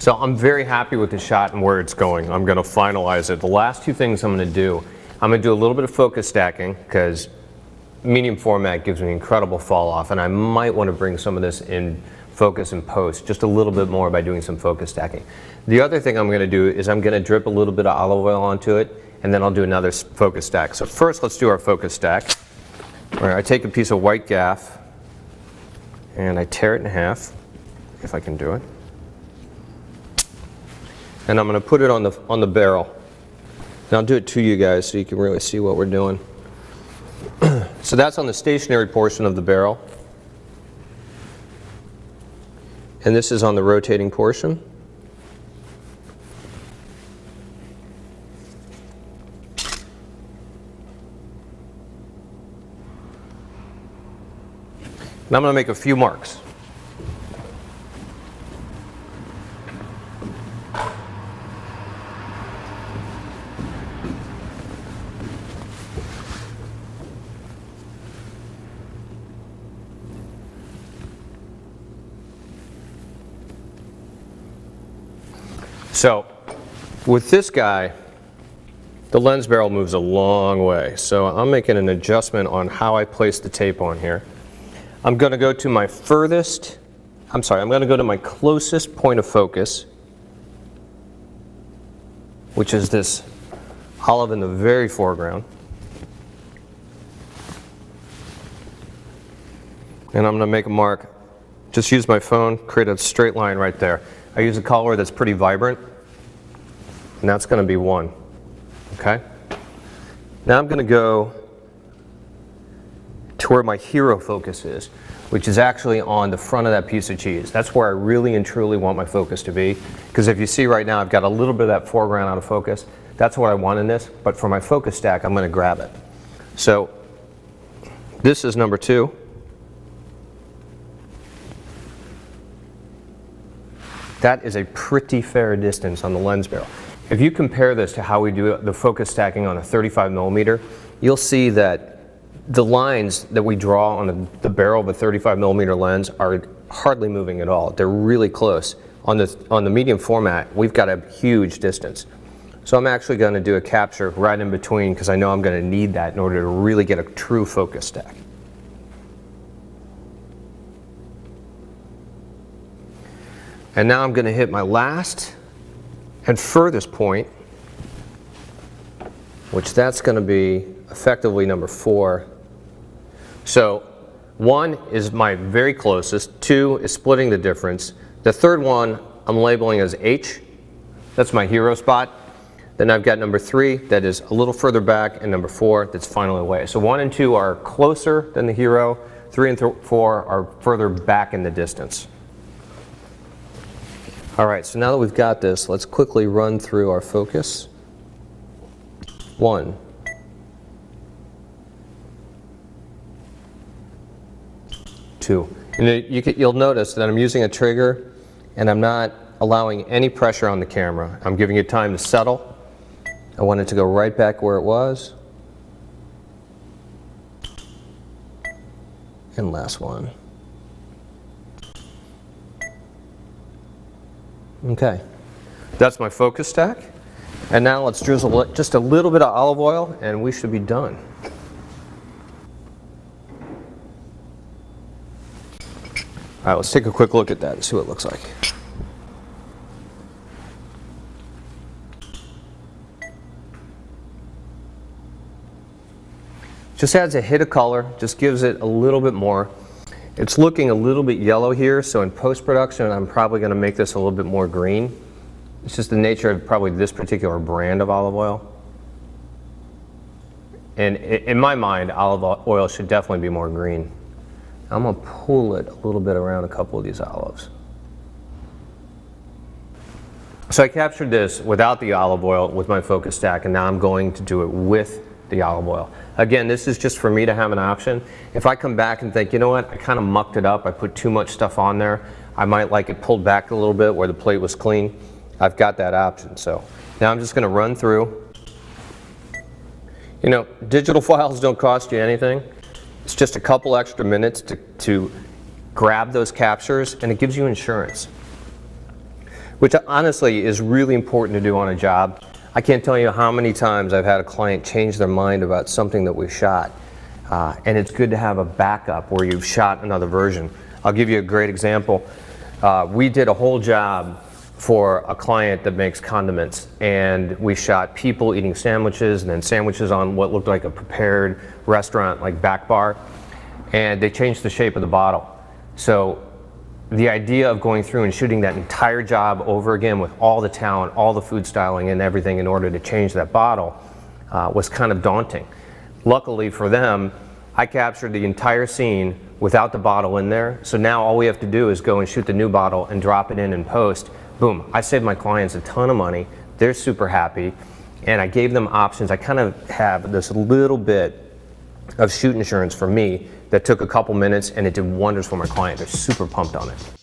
So I'm very happy with the shot and where it's going. I'm going to finalize it. The last two things I'm going to do, I'm going to do a little bit of focus stacking because medium format gives me incredible fall off, and I might want to bring some of this in focus and post just a little bit more by doing some focus stacking. The other thing I'm going to do is I'm going to drip a little bit of olive oil onto it, and then I'll do another focus stack. So first let's do our focus stack, where I take a piece of white gaff and I tear it in half, if I can do it. And I'm going to put it on the barrel. And I'll do it to you guys so you can really see what we're doing. So that's on the stationary portion of the barrel. And this is on the rotating portion. And I'm going to make a few marks. So with this guy, the lens barrel moves a long way. So I'm making an adjustment on how I place the tape on here. I'm going to go to my I'm going to go to my closest point of focus, which is this olive in the very foreground. And I'm going to make a mark. Just use my phone, create a straight line right there. I use a color that's pretty vibrant, and that's going to be 1. Okay? Now I'm going to go to where my hero focus is, which is actually on the front of that piece of cheese. That's where I really and truly want my focus to be, because if you see right now I've got a little bit of that foreground out of focus. That's what I want in this, but for my focus stack I'm going to grab it. So this is number 2. That is a pretty fair distance on the lens barrel. If you compare this to how we do the focus stacking on a 35mm, you'll see that the lines that we draw on the barrel of a 35mm lens are hardly moving at all. They're really close. On the medium format, we've got a huge distance. So I'm actually going to do a capture right in between because I know I'm going to need that in order to really get a true focus stack. And now I'm going to hit my last and furthest point, which that's going to be effectively number 4. So 1 is my very closest, 2 is splitting the difference. The third one I'm labeling as H. That's my hero spot. Then I've got number 3 that is a little further back, and number 4 that's finally away. So 1 and 2 are closer than the hero, 3 and 4 are further back in the distance. All right, so now that we've got this, let's quickly run through our focus. 1. 2. And you'll notice that I'm using a trigger and I'm not allowing any pressure on the camera. I'm giving it time to settle. I want it to go right back where it was. And last one. Okay, that's my focus stack. And now let's drizzle just a little bit of olive oil and we should be done. All right, let's take a quick look at that and see what it looks like. Just adds a hit of color, just gives it a little bit more. It's looking a little bit yellow here, so in post-production I'm probably going to make this a little bit more green. It's just the nature of probably this particular brand of olive oil. And in my mind, olive oil should definitely be more green. I'm going to pull it a little bit around a couple of these olives. So I captured this without the olive oil with my focus stack, and now I'm going to do it with the olive oil. Again, this is just for me to have an option. If I come back and think, you know what, I kind of mucked it up, I put too much stuff on there, I might like it pulled back a little bit where the plate was clean, I've got that option. So now I'm just going to run through. You know, digital files don't cost you anything. It's just a couple extra minutes to grab those captures, and it gives you insurance. which honestly is really important to do on a job. I can't tell you how many times I've had a client change their mind about something that we shot. And it's good to have a backup where you've shot another version. I'll give you a great example. We did a whole job for a client that makes condiments, and we shot people eating sandwiches and then sandwiches on what looked like a prepared restaurant like back bar, and they changed the shape of the bottle. So the idea of going through and shooting that entire job over again with all the talent, all the food styling and everything in order to change that bottle was kind of daunting. Luckily for them, I captured the entire scene without the bottle in there, so now all we have to do is go and shoot the new bottle and drop it in post. Boom, I saved my clients a ton of money, they're super happy, and I gave them options. I kind of have this little bit of shoot insurance for me that took a couple minutes, and it did wonders for my client. They're super pumped on it.